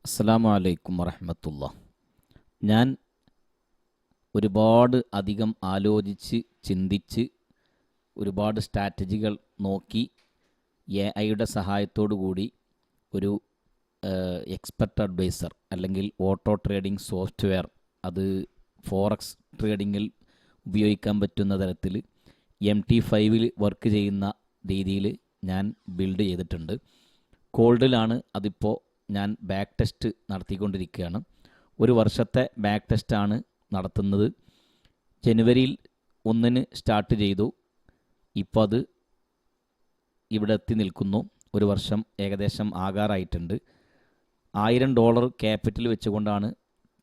അസ്സലാമു അലൈക്കും വറഹ്മത്തുള്ളാ. ഞാൻ ഒരുപാട് അധികം ആലോചിച്ച് ചിന്തിച്ച് ഒരുപാട് സ്ട്രാറ്റജികൾ നോക്കി AI-യുടെ സഹായത്തോടു കൂടി ഒരു എക്സ്പെർട്ട് അഡ്വൈസർ അല്ലെങ്കിൽ ഓട്ടോ ട്രേഡിംഗ് സോഫ്റ്റ്വെയർ, അത് ഫോറക്സ് ട്രേഡിങ്ങിൽ ഉപയോഗിക്കാൻ പറ്റുന്ന തരത്തിൽ MT5 വർക്ക് ചെയ്യുന്ന രീതിയിൽ ഞാൻ ബിൽഡ് ചെയ്തിട്ടുണ്ട്. കോൾഡിലാണ് അതിപ്പോൾ ഞാൻ ബാക്ക് ടെസ്റ്റ് നടത്തിക്കൊണ്ടിരിക്കുകയാണ്. ഒരു വർഷത്തെ ബാക്ക് ടെസ്റ്റാണ് നടത്തുന്നത്. ജനുവരിയിൽ 1 സ്റ്റാർട്ട് ചെയ്തു. ഇപ്പോൾ അത് ഇവിടെ എത്തി നിൽക്കുന്നു. ഒരു വർഷം ഏകദേശം ആകാറായിട്ടുണ്ട്. $1000 ക്യാപിറ്റൽ വെച്ചുകൊണ്ടാണ്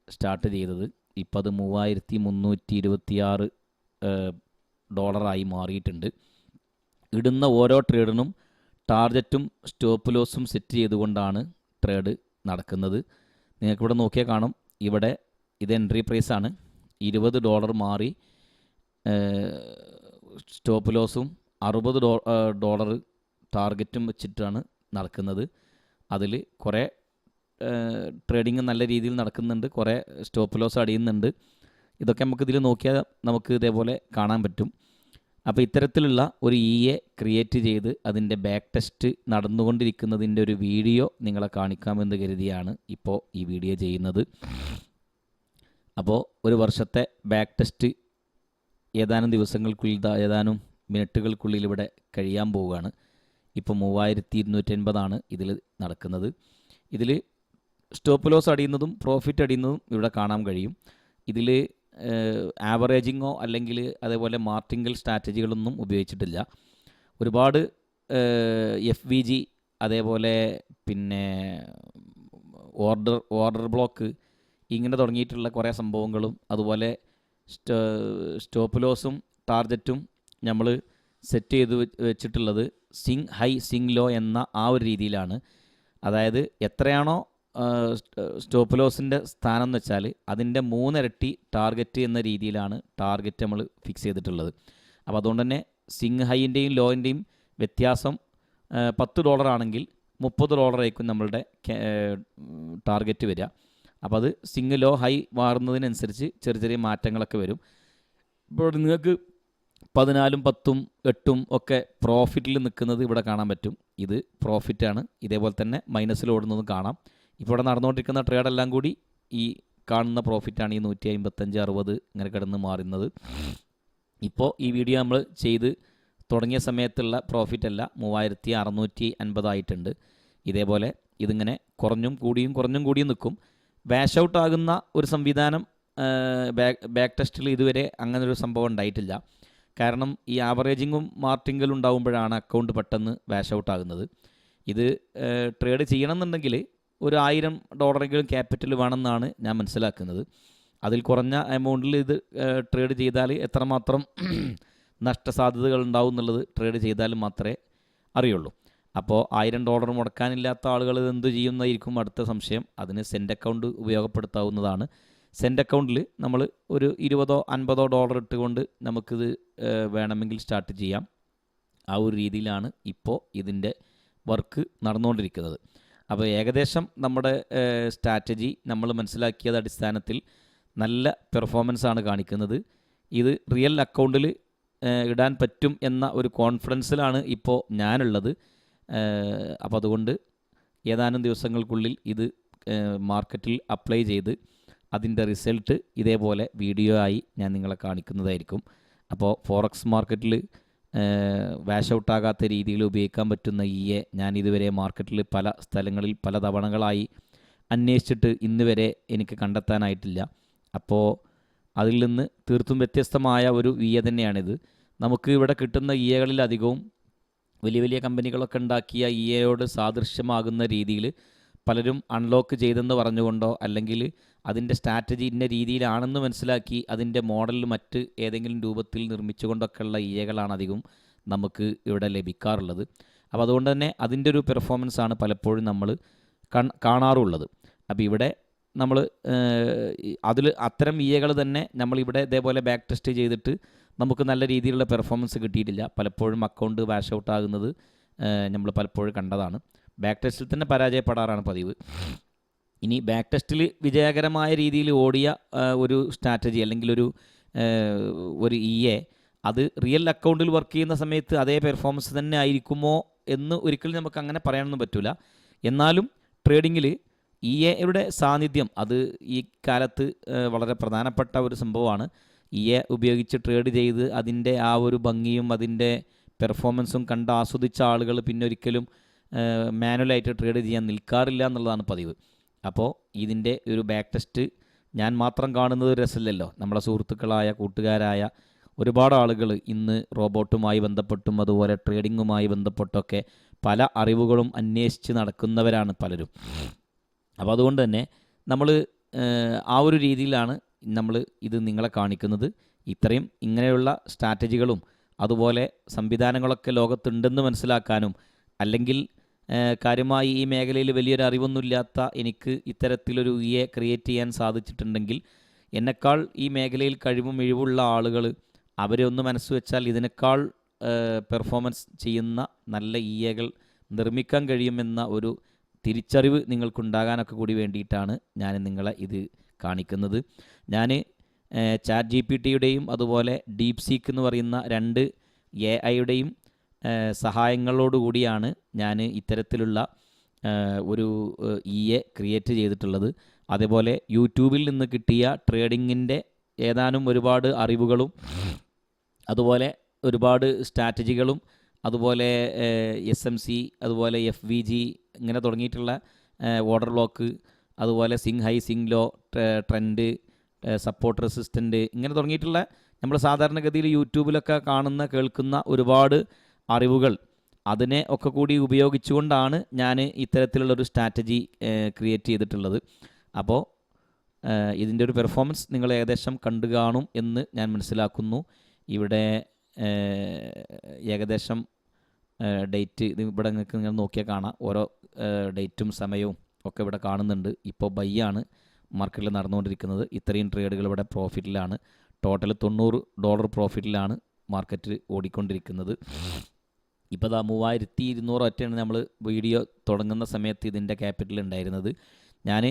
സ്റ്റാർട്ട് ചെയ്തത്. ഇപ്പോൾ അത് $3326 മാറിയിട്ടുണ്ട്. ഇടുന്ന ഓരോ ട്രേഡിനും ടാർഗറ്റും സ്റ്റോപ്പ് ലോസും സെറ്റ് ചെയ്തുകൊണ്ടാണ് ട്രേഡ് നടക്കുന്നത്. നിങ്ങൾക്കിവിടെ നോക്കിയാൽ കാണും, ഇവിടെ ഇത് എൻട്രി പ്രൈസാണ്. $20 മാറി സ്റ്റോപ്പ് ലോസും $60 ടാർഗറ്റും വെച്ചിട്ടാണ് നടക്കുന്നത്. അതിൽ കുറേ ട്രേഡിങ് നല്ല രീതിയിൽ നടക്കുന്നുണ്ട്, കുറേ സ്റ്റോപ്പ് ലോസ് അടിയുന്നുണ്ട്. ഇതൊക്കെ നമുക്കിതിൽ നോക്കിയാൽ നമുക്ക് ഇതേപോലെ കാണാൻ പറ്റും. അപ്പോൾ ഇത്തരത്തിലുള്ള ഒരു ക്രിയേറ്റ് ചെയ്ത് അതിൻ്റെ ബാക്ക് ടെസ്റ്റ് നടന്നുകൊണ്ടിരിക്കുന്നതിൻ്റെ ഒരു വീഡിയോ നിങ്ങളെ കാണിക്കാമെന്ന് കരുതിയാണ് ഇപ്പോൾ ഈ വീഡിയോ ചെയ്യുന്നത്. അപ്പോൾ ഒരു വർഷത്തെ ബാക്ക് ടെസ്റ്റ് ഏതാനും ദിവസങ്ങൾക്കുള്ളിൽ, ഏതാനും മിനിറ്റുകൾക്കുള്ളിൽ ഇവിടെ കഴിയാൻ പോവുകയാണ്. ഇപ്പോൾ 3280 ഇതിൽ നടക്കുന്നത്. ഇതിൽ സ്റ്റോപ്പ് ലോസ് അടിയുന്നതും പ്രോഫിറ്റ് അടിയുന്നതും ഇവിടെ കാണാൻ കഴിയും. ഇതിൽ ആവറേജിങ്ങോ അല്ലെങ്കിൽ അതേപോലെ മാർട്ടിംഗൽ സ്ട്രാറ്റജികളൊന്നും ഉപയോഗിച്ചിട്ടില്ല. ഒരുപാട് FVG, അതേപോലെ പിന്നെ ഓർഡർ ബ്ലോക്ക്, ഇങ്ങനെ തുടങ്ങിയിട്ടുള്ള കുറേ സംഭവങ്ങളും, അതുപോലെ സ്റ്റോപ്പ് ലോസും ടാർഗറ്റും നമ്മൾ സെറ്റ് ചെയ്ത് വെച്ചിട്ടുള്ളത് സിങ് ഹൈ സിങ് ലോ എന്ന ആ ഒരു രീതിയിലാണ്. അതായത് എത്രയാണോ സ്റ്റോപ്പ് ലോസിൻ്റെ സ്ഥാനം എന്ന് വെച്ചാൽ അതിൻ്റെ 3 ഇരട്ടി ടാർഗറ്റ് എന്ന രീതിയിലാണ് ടാർഗറ്റ് നമ്മൾ ഫിക്സ് ചെയ്തിട്ടുള്ളത്. അപ്പോൾ അതുകൊണ്ട് തന്നെ സിങ് ഹൈൻ്റെയും ലോയിൻ്റെയും വ്യത്യാസം $10 ആണെങ്കിൽ $30 ആയിരിക്കും നമ്മളുടെ ടാർഗറ്റ് വരിക. അപ്പോൾ അത് സിങ് ലോ ഹൈ മാറുന്നതിനനുസരിച്ച് ചെറിയ ചെറിയ മാറ്റങ്ങളൊക്കെ വരും. ഇപ്പോൾ നിങ്ങൾക്ക് 14, 10, 8 ഒക്കെ പ്രോഫിറ്റിൽ നിൽക്കുന്നത് ഇവിടെ കാണാൻ പറ്റും. ഇത് പ്രോഫിറ്റാണ്. ഇതേപോലെ തന്നെ മൈനസിൽ ഓടുന്നതും കാണാം. ഇപ്പോൾ ഇവിടെ നടന്നുകൊണ്ടിരിക്കുന്ന ട്രേഡെല്ലാം കൂടി ഈ കാണുന്ന പ്രോഫിറ്റാണ്. ഈ 155, 60 ഇങ്ങനെ കിടന്ന് മാറുന്നത്. ഇപ്പോൾ ഈ വീഡിയോ നമ്മൾ ചെയ്ത് തുടങ്ങിയ സമയത്തുള്ള പ്രോഫിറ്റല്ല, 3650 ആയിട്ടുണ്ട്. ഇതേപോലെ ഇതിങ്ങനെ കുറഞ്ഞും കൂടിയും നിൽക്കും. വാഷ് ഔട്ട് ആകുന്ന ഒരു സംവിധാനം ബാക്ക് ടെസ്റ്റിൽ ഇതുവരെ അങ്ങനെ ഒരു സംഭവം ഉണ്ടായിട്ടില്ല. കാരണം ഈ ആവറേജിങ്ങും മാർട്ടിങ്ങലും ഉണ്ടാകുമ്പോഴാണ് അക്കൗണ്ട് പെട്ടെന്ന് വാഷ് ഔട്ട് ആകുന്നത്. ഇത് ട്രേഡ് ചെയ്യണമെന്നുണ്ടെങ്കിൽ ഒരു $1000 ക്യാപിറ്റൽ വേണമെന്നാണ് ഞാൻ മനസ്സിലാക്കുന്നത്. അതിൽ കുറഞ്ഞ എമൗണ്ടിൽ ഇത് ട്രേഡ് ചെയ്താൽ എത്രമാത്രം നഷ്ടസാധ്യതകൾ ഉണ്ടാവും എന്നുള്ളത് ട്രേഡ് ചെയ്താൽ മാത്രമേ അറിയുള്ളൂ. അപ്പോൾ $1000 മുടക്കാനില്ലാത്ത ആളുകൾ എന്ത് ചെയ്യുന്നതായിരിക്കും അടുത്ത സംശയം. അതിന് സെൻഡ് അക്കൗണ്ട് ഉപയോഗപ്പെടുത്താവുന്നതാണ്. സെൻഡ് അക്കൗണ്ടിൽ നമ്മൾ ഒരു $20-50 ഇട്ടുകൊണ്ട് നമുക്കിത് വേണമെങ്കിൽ സ്റ്റാർട്ട് ചെയ്യാം. ആ ഒരു രീതിയിലാണ് ഇപ്പോൾ ഇതിൻ്റെ വർക്ക് നടന്നുകൊണ്ടിരിക്കുന്നത്. അപ്പോൾ ഏകദേശം നമ്മുടെ സ്ട്രാറ്റജി നമ്മൾ മനസ്സിലാക്കിയത് അടിസ്ഥാനത്തിൽ നല്ല പെർഫോമൻസാണ് കാണിക്കുന്നത്. ഇത് റിയൽ അക്കൗണ്ടിൽ ഇടാൻ പറ്റും എന്ന ഒരു കോൺഫിഡൻസിലാണ് ഇപ്പോൾ ഞാനുള്ളത്. അപ്പോൾ അതുകൊണ്ട് ഏതാനും ദിവസങ്ങൾക്കുള്ളിൽ ഇത് മാർക്കറ്റിൽ അപ്ലൈ ചെയ്ത് അതിൻ്റെ റിസൾട്ട് ഇതേപോലെ വീഡിയോ ആയി ഞാൻ നിങ്ങളെ കാണിക്കുന്നതായിരിക്കും. അപ്പോൾ ഫോറക്സ് മാർക്കറ്റിൽ വാഷ് ഔട്ടാകാത്ത രീതിയിൽ ഉപയോഗിക്കാൻ പറ്റുന്ന ഞാൻ ഇതുവരെ മാർക്കറ്റിൽ പല സ്ഥലങ്ങളിൽ പല തവണകളായി അന്വേഷിച്ചിട്ട് ഇന്ന് വരെ എനിക്ക് കണ്ടെത്താനായിട്ടില്ല. അപ്പോൾ അതിൽ നിന്ന് തീർത്തും വ്യത്യസ്തമായ ഒരു തന്നെയാണിത്. നമുക്ക് ഇവിടെ കിട്ടുന്ന കളിലധികവും വലിയ കമ്പനികളൊക്കെ ഉണ്ടാക്കിയ യോട് സാദൃശ്യമാകുന്ന രീതിയിൽ പലരും അൺലോക്ക് ചെയ്തെന്ന് പറഞ്ഞുകൊണ്ടോ അല്ലെങ്കിൽ അതിൻ്റെ സ്ട്രാറ്റജി ഇന്ന രീതിയിലാണെന്ന് മനസ്സിലാക്കി അതിൻ്റെ മോഡൽ മറ്റ് ഏതെങ്കിലും രൂപത്തിൽ നിർമ്മിച്ചുകൊണ്ടൊക്കെയുള്ള കളാണ് അധികം നമുക്ക് ഇവിടെ ലഭിക്കാറുള്ളത്. അപ്പോൾ അതുകൊണ്ട് തന്നെ അതിൻ്റെ ഒരു പെർഫോമൻസാണ് പലപ്പോഴും നമ്മൾ കാണാറുള്ളത്. അപ്പോൾ ഇവിടെ നമ്മൾ അതിൽ അത്തരം കൾ തന്നെ നമ്മളിവിടെ ഇതേപോലെ ബാക്ക് ടെസ്റ്റ് ചെയ്തിട്ട് നമുക്ക് നല്ല രീതിയിലുള്ള പെർഫോമൻസ് കിട്ടിയിട്ടില്ല. പലപ്പോഴും അക്കൗണ്ട് വാഷ് ഔട്ട് ആകുന്നത് നമ്മൾ പലപ്പോഴും കണ്ടതാണ്. ബാക്ക് ടെസ്റ്റിൽ തന്നെ പരാജയപ്പെടാറാണ് പതിവ്. ഇനി ബാക്ക് ടെസ്റ്റിൽ വിജയകരമായ രീതിയിൽ ഓടിയ ഒരു സ്ട്രാറ്റജി അല്ലെങ്കിൽ ഒരു EA അത് റിയൽ അക്കൗണ്ടിൽ വർക്ക് ചെയ്യുന്ന സമയത്ത് അതേ പെർഫോമൻസ് തന്നെ ആയിരിക്കുമോ എന്ന് ഒരിക്കലും നമുക്ക് അങ്ങനെ പറയാനൊന്നും പറ്റില്ല. എന്നാലും ട്രേഡിങ്ങിൽ EAയുടെ സാന്നിധ്യം അത് ഈ കാലത്ത് വളരെ പ്രധാനപ്പെട്ട ഒരു സംഭവമാണ്. EA ഉപയോഗിച്ച് ട്രേഡ് ചെയ്ത് അതിൻ്റെ ആ ഒരു ഭംഗിയും അതിൻ്റെ പെർഫോമൻസും കണ്ട് ആസ്വദിച്ച ആളുകൾ പിന്നെ ഒരിക്കലും മാനുവലായിട്ട് ട്രേഡ് ചെയ്യാൻ നിൽക്കാറില്ല എന്നുള്ളതാണ് പതിവ്. അപ്പോൾ ഇതിൻ്റെ ഒരു ബാക്ക് ടെസ്റ്റ് ഞാൻ മാത്രം കാണുന്നത് രസമില്ലല്ലോ. നമ്മളെ സുഹൃത്തുക്കളായ കൂട്ടുകാരായ ഒരുപാട് ആളുകൾ ഇന്ന് റോബോട്ടുമായി ബന്ധപ്പെട്ടും അതുപോലെ ട്രേഡിങ്ങുമായി ബന്ധപ്പെട്ടൊക്കെ പല അറിവുകളും അന്വേഷിച്ച് നടക്കുന്നവരാണ് പലരും. അപ്പോൾ അതുകൊണ്ട് തന്നെ നമ്മൾ ആ ഒരു രീതിയിലാണ് നമ്മൾ ഇത് നിങ്ങളെ കാണിക്കുന്നത്. ഇത്രയും ഇങ്ങനെയുള്ള സ്ട്രാറ്റജികളും അതുപോലെ സംവിധാനങ്ങളൊക്കെ ലോകത്തുണ്ടെന്ന് മനസ്സിലാക്കാനും അല്ലെങ്കിൽ കാര്യമായി ഈ മേഖലയിൽ വലിയൊരു അറിവൊന്നുമില്ലാത്ത എനിക്ക് ഇത്തരത്തിലൊരു EA ക്രിയേറ്റ് ചെയ്യാൻ സാധിച്ചിട്ടുണ്ടെങ്കിൽ എന്നെക്കാൾ ഈ മേഖലയിൽ കഴിവും മിഴിവുള്ള ആളുകൾ അവരെ ഒന്ന് മനസ്സ് വെച്ചാൽ ഇതിനേക്കാൾ പെർഫോമൻസ് ചെയ്യുന്ന നല്ല EAകൾ നിർമ്മിക്കാൻ കഴിയുമെന്ന ഒരു തിരിച്ചറിവ് നിങ്ങൾക്കുണ്ടാകാനൊക്കെ കൂടി വേണ്ടിയിട്ടാണ് ഞാൻ നിങ്ങളെ ഇത് കാണിക്കുന്നത്. ഞാൻ ChatGPTയുടെയും അതുപോലെ ഡീപ് സീക്ക് എന്ന് പറയുന്ന 2 AIയുടെയും സഹായങ്ങളോടുകൂടിയാണ് ഞാൻ ഇത്തരത്തിലുള്ള ഒരു EA ക്രിയേറ്റ് ചെയ്തിട്ടുള്ളത്. അതേപോലെ യൂട്യൂബിൽ നിന്ന് കിട്ടിയ ട്രേഡിങ്ങിൻ്റെ ഏതാനും ഒരുപാട് അറിവുകളും അതുപോലെ ഒരുപാട് സ്ട്രാറ്റജികളും അതുപോലെ SMC അതുപോലെ FVG ഇങ്ങനെ തുടങ്ങിയിട്ടുള്ള ഓർഡർ ബ്ലോക്ക് അതുപോലെ swing high swing low trend support resistant ഇങ്ങനെ തുടങ്ങിയിട്ടുള്ള നമ്മൾ സാധാരണഗതിയിൽ യൂട്യൂബിലൊക്കെ കാണുന്ന കേൾക്കുന്ന ഒരുപാട് അറിവുകൾ അതിനെ ഒക്കെ കൂടി ഉപയോഗിച്ചുകൊണ്ടാണ് ഞാൻ ഇത്തരത്തിലുള്ളൊരു സ്ട്രാറ്റജി ക്രിയേറ്റ് ചെയ്തിട്ടുള്ളത്. അപ്പോൾ ഇതിൻ്റെ ഒരു പെർഫോമൻസ് നിങ്ങൾ ഏകദേശം കണ്ടു കാണും എന്ന് ഞാൻ മനസ്സിലാക്കുന്നു. ഇവിടെ ഏകദേശം ഡേറ്റ് ഇത് ഇവിടെ നിങ്ങൾക്ക് നിങ്ങൾ നോക്കിയാൽ കാണാം. ഓരോ ഡേറ്റും സമയവും ഒക്കെ ഇവിടെ കാണുന്നുണ്ട്. ഇപ്പോൾ ബൈയാണ് മാർക്കറ്റിൽ നടന്നുകൊണ്ടിരിക്കുന്നത്. ഇത്രയും ട്രേഡുകൾ ഇവിടെ പ്രോഫിറ്റിലാണ്. Total $90 പ്രോഫിറ്റിലാണ് market ഓടിക്കൊണ്ടിരിക്കുന്നത്. ഇപ്പോൾ ദാ 3200 ഒറ്റയാണ് നമ്മൾ വീഡിയോ തുടങ്ങുന്ന സമയത്ത് ഇതിൻ്റെ ക്യാപിറ്റൽ ഉണ്ടായിരുന്നത്. ഞാൻ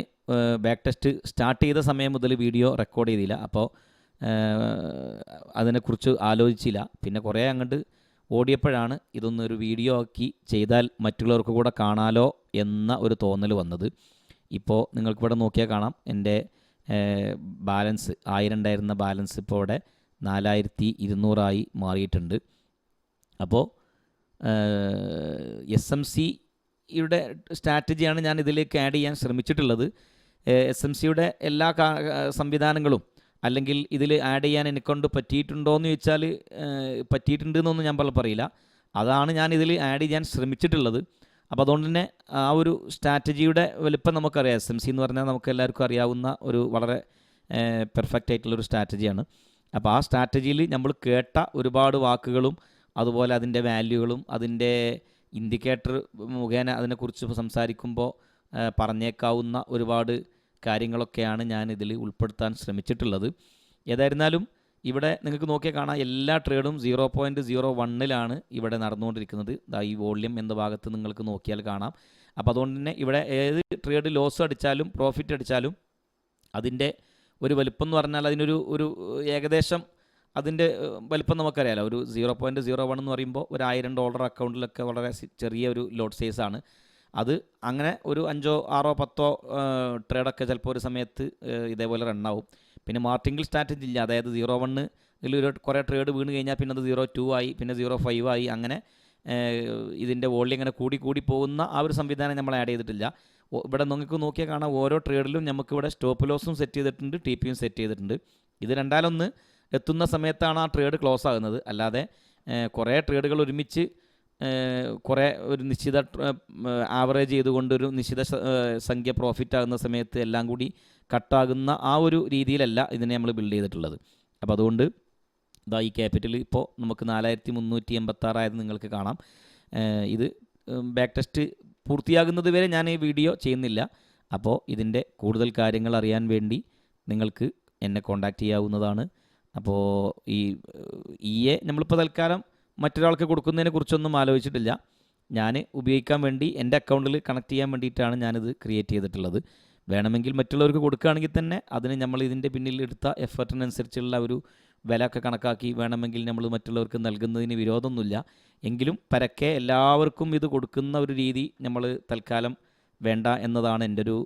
ബാക്ക് ടെസ്റ്റ് സ്റ്റാർട്ട് ചെയ്ത സമയം മുതൽ വീഡിയോ റെക്കോർഡ് ചെയ്തില്ല. അപ്പോൾ അതിനെക്കുറിച്ച് ആലോചിച്ചില്ല. പിന്നെ കുറേ അങ്ങോട്ട് ഓടിയപ്പോഴാണ് ഇതൊന്നൊരു വീഡിയോ ആക്കി ചെയ്താൽ മറ്റുള്ളവർക്ക് കൂടെ കാണാലോ എന്ന ഒരു തോന്നൽ വന്നത്. ഇപ്പോൾ നിങ്ങൾക്കിവിടെ നോക്കിയാൽ കാണാം എൻ്റെ ബാലൻസ് 1000 ഉണ്ടായിരുന്ന ബാലൻസ് ഇപ്പോൾ ഇവിടെ 4200 മാറിയിട്ടുണ്ട്. അപ്പോൾ SMCയുടെ സ്ട്രാറ്റജിയാണ് ഞാൻ ഇതിലേക്ക് ആഡ് ചെയ്യാൻ ശ്രമിച്ചിട്ടുള്ളത്. SMCയുടെ എല്ലാ സംവിധാനങ്ങളും അല്ലെങ്കിൽ ഇതിൽ ആഡ് ചെയ്യാൻ എന്നെക്കൊണ്ട് പറ്റിയിട്ടുണ്ടോ എന്ന് ചോദിച്ചാൽ പറ്റിയിട്ടുണ്ട് എന്നൊന്നും ഞാൻ പറയില്ല. അതാണ് ഞാൻ ഇതിൽ ആഡ് ചെയ്യാൻ ശ്രമിച്ചിട്ടുള്ളത്. അപ്പോൾ അതുകൊണ്ട് തന്നെ ആ ഒരു സ്ട്രാറ്റജിയുടെ വലുപ്പം നമുക്കറിയാം. SMC എന്ന് പറഞ്ഞാൽ നമുക്ക് എല്ലാവർക്കും അറിയാവുന്ന ഒരു വളരെ പെർഫെക്റ്റ് ആയിട്ടുള്ളൊരു സ്ട്രാറ്റജിയാണ്. അപ്പോൾ ആ സ്ട്രാറ്റജിയിൽ നമ്മൾ കേട്ട ഒരുപാട് വാക്കുകളും അതുപോലെ അതിൻ്റെ വാല്യൂകളും അതിൻ്റെ ഇൻഡിക്കേറ്റർ മുഖേന അതിനെക്കുറിച്ച് സംസാരിക്കുമ്പോൾ പറഞ്ഞേക്കാവുന്ന ഒരുപാട് കാര്യങ്ങളൊക്കെയാണ് ഞാൻ ഇതിൽ ഉൾപ്പെടുത്താൻ ശ്രമിച്ചിട്ടുള്ളത്. ഏതായിരുന്നാലും ഇവിടെ നിങ്ങൾക്ക് നോക്കിയാൽ കാണാം എല്ലാ ട്രേഡും 0.01 ഇവിടെ നടന്നുകൊണ്ടിരിക്കുന്നത്. ഈ വോള്യം എന്ന ഭാഗത്ത് നിങ്ങൾക്ക് നോക്കിയാൽ കാണാം. അപ്പോൾ അതുകൊണ്ട് തന്നെ ഇവിടെ ഏത് ട്രേഡ് ലോസ് അടിച്ചാലും പ്രോഫിറ്റ് അടിച്ചാലും അതിൻ്റെ ഒരു വലിപ്പം എന്ന് പറഞ്ഞാൽ അതിനൊരു ഏകദേശം അതിൻ്റെ വലിപ്പം നമുക്കറിയാമല്ലോ. ഒരു 0.01 എന്ന് പറയുമ്പോൾ ഒരു $1000 അക്കൗണ്ടിലൊക്കെ വളരെ ചെറിയ ഒരു ലോട്ട് സൈസാണ്. അത് അങ്ങനെ ഒരു 5, 6, 10 ട്രേഡൊക്കെ ചിലപ്പോൾ ഒരു സമയത്ത് ഇതേപോലെ റണ്ണാവും. പിന്നെ മാർട്ടിംഗിൾ സ്ട്രാറ്റജി ഇല്ല. അതായത് 0.1 ഇതിൽ കുറേ ട്രേഡ് വീണ് കഴിഞ്ഞാൽ പിന്നെ അത് 0.2 ആയി, പിന്നെ 0.5 ആയി, അങ്ങനെ ഇതിൻ്റെ വോള്യം ഇങ്ങനെ കൂടി പോകുന്ന ആ ഒരു സംവിധാനം നമ്മൾ ആഡ് ചെയ്തിട്ടില്ല. ഇവിടെ നിങ്ങൾക്ക് നോക്കിയാൽ കാണാം ഓരോ ട്രേഡിലും നമുക്കിവിടെ സ്റ്റോപ്പ് ലോസും സെറ്റ് ചെയ്തിട്ടുണ്ട്, TPയും സെറ്റ് ചെയ്തിട്ടുണ്ട്. ഇത് രണ്ടാലൊന്ന് എത്തുന്ന സമയത്താണ് ആ ട്രേഡ് ക്ലോസ് ആകുന്നത്. അല്ലാതെ കുറേ ട്രേഡുകൾ ഒരുമിച്ച് കുറേ ഒരു നിശ്ചിത ആവറേജ് ചെയ്തുകൊണ്ട് ഒരു നിശ്ചിത സംഖ്യ പ്രോഫിറ്റ് ആകുന്ന സമയത്ത് എല്ലാം കൂടി കട്ടാകുന്ന ആ ഒരു രീതിയിലല്ല ഇതിനെ നമ്മൾ ബിൽഡ് ചെയ്തിട്ടുള്ളത്. അപ്പോൾ അതുകൊണ്ട് ഈ ക്യാപിറ്റൽ ഇപ്പോൾ നമുക്ക് 4386 ആയത് നിങ്ങൾക്ക് കാണാം. ഇത് ബാക്ക് ടെസ്റ്റ് പൂർത്തിയാകുന്നത് വരെ ഞാൻ ഈ വീഡിയോ ചെയ്യുന്നില്ല. അപ്പോൾ ഇതിൻ്റെ കൂടുതൽ കാര്യങ്ങൾ അറിയാൻ വേണ്ടി നിങ്ങൾക്ക് എന്നെ കോൺടാക്റ്റ് ചെയ്യാവുന്നതാണ്. അപ്പോൾ ഈ EA നമ്മളിപ്പോൾ തൽക്കാലം മറ്റൊരാൾക്ക് കൊടുക്കുന്നതിനെ കുറിച്ചൊന്നും ആലോചിച്ചിട്ടില്ല. ഞാൻ ഉപയോഗിക്കാൻ വേണ്ടി എൻ്റെ അക്കൗണ്ടിൽ കണക്ട് ചെയ്യാൻ വേണ്ടിയിട്ടാണ് ഞാനിത് ക്രിയേറ്റ് ചെയ്തിട്ടുള്ളത്. വേണമെങ്കിൽ മറ്റുള്ളവർക്ക് കൊടുക്കുകയാണെങ്കിൽ തന്നെ അതിന് നമ്മൾ ഇതിൻ്റെ പിന്നിൽ എടുത്ത എഫർട്ടിനനുസരിച്ചുള്ള ഒരു വില ഒക്കെ കണക്കാക്കി വേണമെങ്കിൽ നമ്മൾ മറ്റുള്ളവർക്ക് നൽകുന്നതിന് വിരോധമൊന്നുമില്ല. എങ്കിലും പരക്കെ എല്ലാവർക്കും ഇത് കൊടുക്കുന്ന ഒരു രീതി നമ്മൾ തൽക്കാലം വേണ്ട എന്നതാണ് എൻ്റെ ഒരു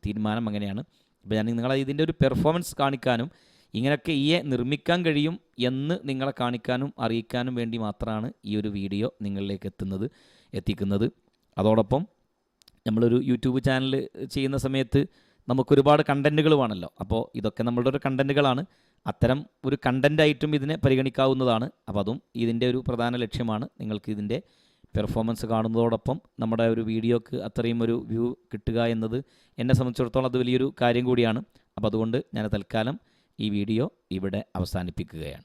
തീരുമാനം. അങ്ങനെയാണ്. അപ്പോൾ ഞാൻ നിങ്ങളെ ഇതിൻ്റെ ഒരു പെർഫോമൻസ് കാണിക്കാനും ഇങ്ങനെയൊക്കെ നിർമ്മിക്കാൻ കഴിയും എന്ന് നിങ്ങളെ കാണിക്കാനും അറിയിക്കാനും വേണ്ടി മാത്രമാണ് ഈ ഒരു വീഡിയോ നിങ്ങളിലേക്ക് എത്തിക്കുന്നത്. അതോടൊപ്പം നമ്മളൊരു യൂട്യൂബ് ചാനൽ ചെയ്യുന്ന സമയത്ത് നമുക്കൊരുപാട് കണ്ടൻറ്റുകൾ വേണമല്ലോ. അപ്പോൾ ഇതൊക്കെ നമ്മളുടെ ഒരു കണ്ടൻറ്റുകളാണ്. അത്തരം ഒരു കണ്ടൻറ്റായിട്ടും ഇതിനെ പരിഗണിക്കാവുന്നതാണ്. അപ്പോൾ അതും ഇതിൻ്റെ ഒരു പ്രധാന ലക്ഷ്യമാണ്. നിങ്ങൾക്ക് ഇതിൻ്റെ പെർഫോമൻസ് കാണുന്നതോടൊപ്പം നമ്മുടെ ഒരു വീഡിയോക്ക് അത്രയും ഒരു വ്യൂ കിട്ടുക എന്നത് എന്നെ സംബന്ധിച്ചിടത്തോളം അത് വലിയൊരു കാര്യം കൂടിയാണ്. അപ്പോൾ അതുകൊണ്ട് ഞാൻ തൽക്കാലം ഈ വീഡിയോ ഇവിടെ അവസാനിപ്പിക്കുകയാണ്.